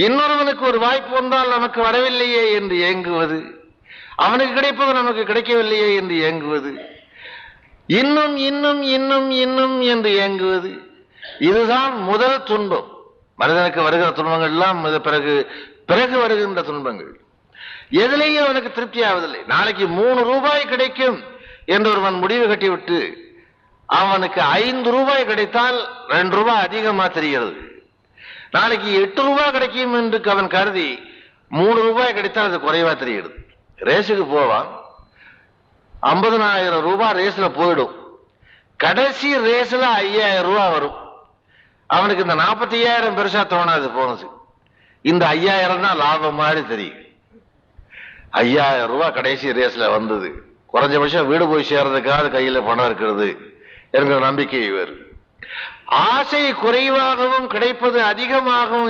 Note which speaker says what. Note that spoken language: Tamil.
Speaker 1: இன்னொருவனுக்கு ஒரு வாய்ப்பு வந்தால் நமக்கு வரவில்லையே என்று ஏங்குவது, அவனுக்கு கிடைப்பது நமக்கு கிடைக்கவில்லையே என்று ஏங்குவது, இன்னும் இன்னும் இன்னும் இன்னும் என்று ஏங்குவது, இதுதான் முதல் துன்பம். மனிதனுக்கு வருகிற துன்பங்கள் எல்லாம் பிறகு பிறகு வருகின்ற துன்பங்கள். எதிலேயும் அவனுக்கு திருப்தி ஆவதில்லை. நாளைக்கு 3 ரூபாய் கிடைக்கும் என்று ஒருவன் முடிவு கட்டிவிட்டு அவனுக்கு 5 ரூபாய் கிடைத்தால் 2 ரூபாய் அதிகமா தெரிகிறது. நாளைக்கு 8 ரூபாய் கிடைக்கும் என்று அவன் கருதி 3 ரூபாய் கிடைத்தால் அது குறைவா தெரிகிறது. ரேஸுக்கு போவான், 50,000 ரூபாய் ரேஸ்ல போயிடும். கடைசி ரேஸ்ல 5,000 ரூபாய் வரும். அவனுக்கு இந்த 45,000 பெருசா தோணாது போனது. இந்த 5,000 தான் லாபம் மாதிரி தெரியும். 5,000 ரூபாய் கடைசி ரேஸ்ல வந்தது. குறைஞ்சபட்சம் வீடு போய் சேர்றதுக்காக கையில பணம் இருக்கிறது என்கிற நம்பிக்கை வேறு. ஆசை குறைவாகவும் கிடைப்பது அதிகமாகவும்